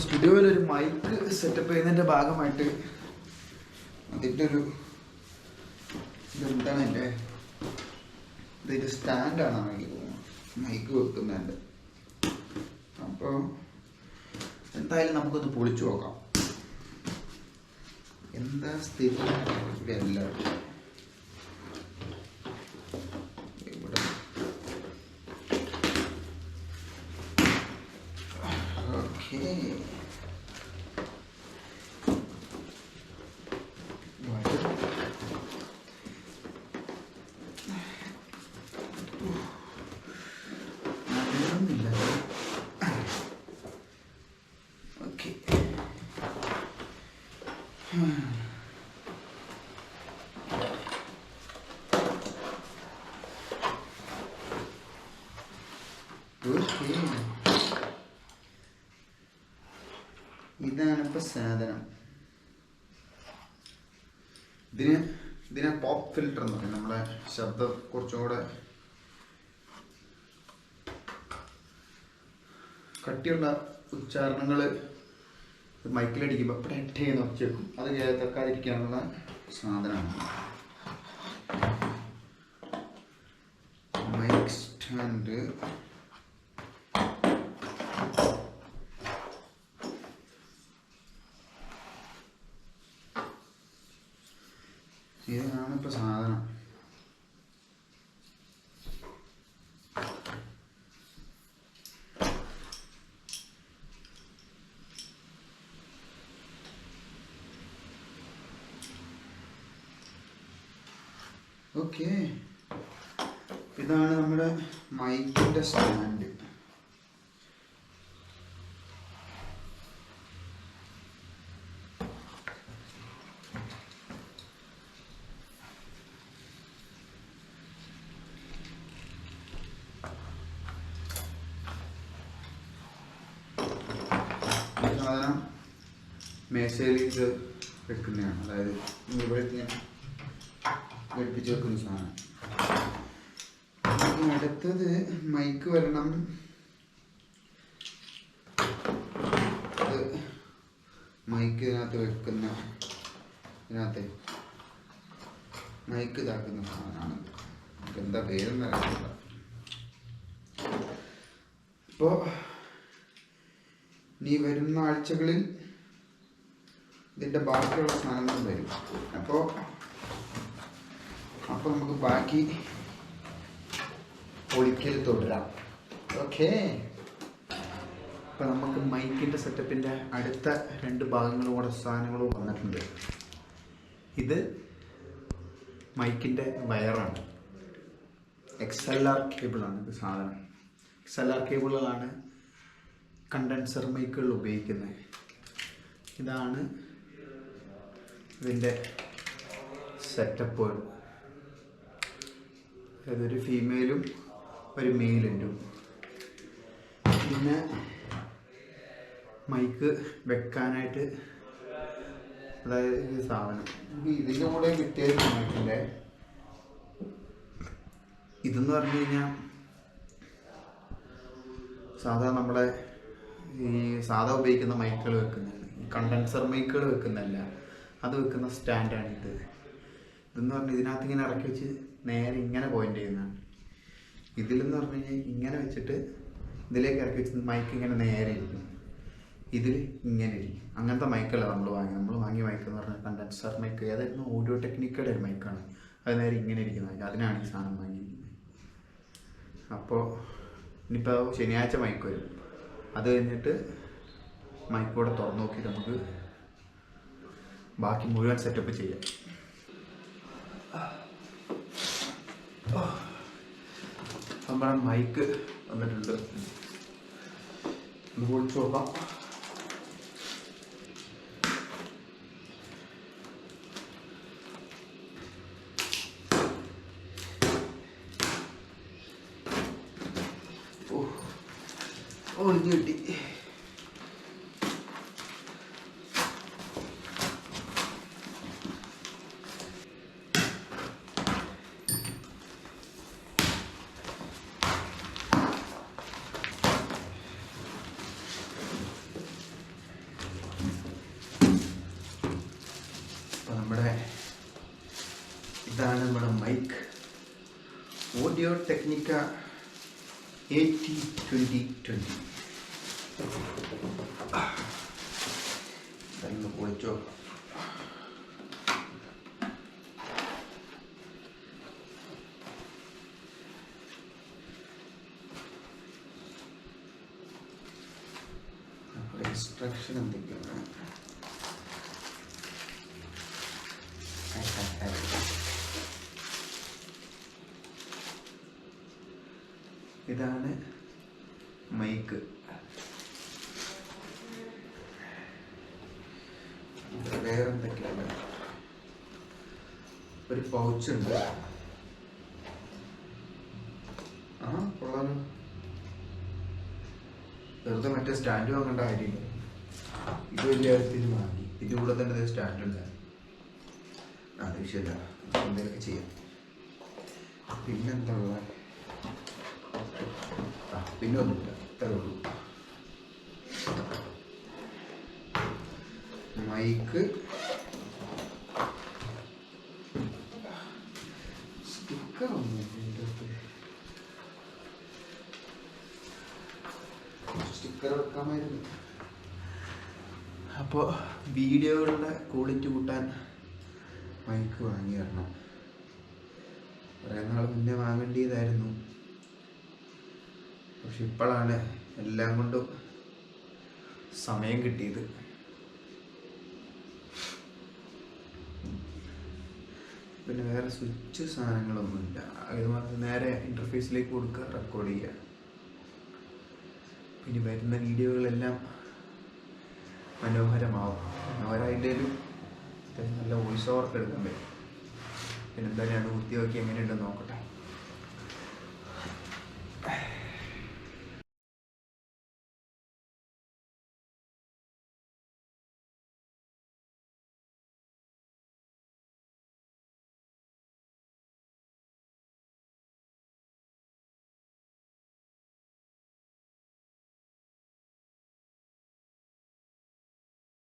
സ്റ്റുഡിയോയിൽ ഒരു mic setup ചെയ്യുന്നതിൻ്റെ ഭാഗമായിട്ട് അതിൻ്റെ ഒരു ഇതെന്താണ് എൻ്റെ ഇതൊരു സ്റ്റാൻഡാണ് മൈക്ക് വെക്കുന്നുണ്ട്. അപ്പോൾ എന്തായാലും നമുക്കൊന്ന് പൊളിച്ചു നോക്കാം എന്താ സ്ഥിതി. ഇവിടെ എല്ലാവരും ഇവിടെ ഓക്കെ. ഇതാണിപ്പോൾ സാധനം. ഇതിനെ പോപ്പ് ഫിൽറ്റർ എന്ന് പറയും. നമ്മളെ ശബ്ദം കുറച്ചും കൂടെ കട്ടിയുള്ള ഉച്ചാരണങ്ങൾ മൈക്കിലടിക്കുമ്പോൾ പെട്ടെന്ന് ഒച്ചേക്കും. അത് കേൾക്കാതിരിക്കാനുള്ള സാധനമാണ് മൈക്ക് സ്റ്റാൻഡ്. ഇതാണ് ഇപ്പോൾ സാധനം. ഓക്കെ, ഇതാണ് നമ്മുടെ മൈക്കിൻ്റെ സ്റ്റാൻഡ്. സാധനം മേശയിൽ ഇത് വെക്കുന്നതാണ്. അതായത് ഇവിടെ ഇങ്ങനെ ഘടിപ്പിച്ച് വെക്കുന്ന സാധനം. അടുത്തത് മൈക്ക് വരണം. അത് മൈക്ക് ഇതിനകത്ത് വെക്കുന്ന ഇതിനകത്ത് മൈക്ക് ഇതാക്കുന്ന സാധനമാണ്. എന്താ പേരെന്ന് അറിയില്ല. ഇപ്പോൾ ഇനി വരുന്ന ആഴ്ചകളിൽ ഇതിൻ്റെ ബാക്കിയുള്ള സാധനങ്ങൾ വരും. അപ്പോൾ നമുക്ക് ബാക്കി പൊളിക്കൽ തുടരാം. ഓക്കെ, അപ്പം നമുക്ക് മൈക്കിൻ്റെ സെറ്റപ്പിൻ്റെ അടുത്ത 2 ഭാഗങ്ങളും കൂടെ സാധനങ്ങളും വന്നിട്ടുണ്ട്. ഇത് മൈക്കിൻ്റെ വയറാണ്. XLR കേബിളാണ് ഇത് സാധനം. XLR കേബിളുകളാണ് കണ്ടൻസർ മൈക്കുകളിൽ ഉപയോഗിക്കുന്നത്. ഇതാണ് ഇതിൻ്റെ സെറ്റപ്പ്. അതൊരു ഫീമെയിലും ഒരു മെയിലുണ്ട്. പിന്നെ മൈക്ക് വെക്കാനായിട്ട്, അതായത് ഈ സാധനം ഇതിൻ്റെ കൂടെ കിട്ടിയത് മൈക്കിൻ്റെ ഇതെന്ന് പറഞ്ഞു കഴിഞ്ഞാൽ സാധാ നമ്മളെ ഈ സാധാ ഉപയോഗിക്കുന്ന മൈക്കുകൾ വെക്കുന്നതാണ്. ഈ കണ്ടൻസർ മൈക്കുകൾ വെക്കുന്നതല്ല, അത് വെക്കുന്ന സ്റ്റാൻഡാണ് ഇത്. ഇതെന്ന് പറഞ്ഞാൽ ഇതിനകത്ത് ഇങ്ങനെ ഇറക്കി വെച്ച് നേരെ ഇങ്ങനെ പോയിൻ്റ് ചെയ്യുന്നതാണ്. ഇതിലെന്ന് പറഞ്ഞു കഴിഞ്ഞാൽ ഇങ്ങനെ വെച്ചിട്ട് ഇതിലേക്ക് ഇറക്കി വെച്ച് മൈക്ക് ഇങ്ങനെ നേരെ ഇരിക്കും. ഇതിൽ ഇങ്ങനെ ഇരിക്കും. അങ്ങനത്തെ മൈക്കല്ല നമ്മൾ വാങ്ങിയ മൈക്ക് എന്ന് പറഞ്ഞാൽ കണ്ടൻസർ മൈക്ക്. ഏതായിരുന്നു ഓഡിയോ ടെക്നിക്കയുടെ ഒരു മൈക്കാണ്. അത് നേരെ ഇങ്ങനെ ഇരിക്കുന്ന മൈക്ക്. അതിനാണ് ഈ സാധനം വാങ്ങിയിരിക്കുന്നത്. അപ്പോൾ ഇനിയിപ്പോൾ ശനിയാഴ്ച മൈക്ക് വരും. അത് കഴിഞ്ഞിട്ട് മൈക്കോടെ തുറന്നു നോക്കി നമുക്ക് ബാക്കി മുഴുവൻ സെറ്റപ്പ് ചെയ്യാം. നമ്മുടെ മൈക്ക് വന്നിട്ടുണ്ട്. ഒന്ന് പൊളിച്ചു നോക്കാം. ഒളിഞ്ഞു കിട്ടി. ഓഡിയോ ടെക്നിക്ക 80-20-20. ഒന്ന് പൊളിച്ചോ. ഇൻസ്ട്രക്ഷൻ എന്തൊക്കെയാണ്? ഇതാണ് മൈക്ക്. വേറെ എന്തൊക്കെയാണ്? ഒരു പൗച്ച് ഉണ്ട്. കൊള്ളാലോ. വെറുതെ മറ്റേ സ്റ്റാൻഡ് വാങ്ങേണ്ട കാര്യമില്ല. ഇത് വലിയ കാര്യത്തിന് വാങ്ങി. ഇതിൻ്റെ കൂടെ തന്നെ സ്റ്റാൻഡ് ഉണ്ട്. ആവശ്യമില്ല, എന്തെങ്കിലുമൊക്കെ ചെയ്യാം. പിന്നെന്താ ഉള്ളത്? പിന്നെ ഒന്നുമില്ല, ഇത്രേ ഉള്ളൂ. മൈക്ക്, സ്റ്റിക്കർ ഒന്നും സ്റ്റിക്കർ വെക്കാമായിരുന്നു. അപ്പോൾ വീഡിയോകളുടെ ക്വാളിറ്റി കൂട്ടാൻ മൈക്ക് വാങ്ങി തരണം. കുറേ നാൾ മുന്നേ വാങ്ങേണ്ടതായിരുന്നു. പക്ഷെ ഇപ്പോഴാണ് എല്ലാം കൊണ്ടും സമയം കിട്ടിയത്. പിന്നെ വേറെ സ്വിച്ച് സാധനങ്ങളൊന്നുമില്ല. അതുമാത്രം നേരെ ഇൻ്റർഫേസിലേക്ക് കൊടുക്കുക, റെക്കോർഡ് ചെയ്യുക. പിന്നെ വരുന്ന വീഡിയോകളെല്ലാം മനോഹരമാവും. മനോഹരമായിട്ടേലും നല്ല വോയിസ് ഓവർക്ക് എടുക്കാൻ പറ്റും. പിന്നെ എന്തായാലും വൃത്തി നോക്കി എങ്ങനെയുണ്ടെന്ന് നോക്കട്ടെ.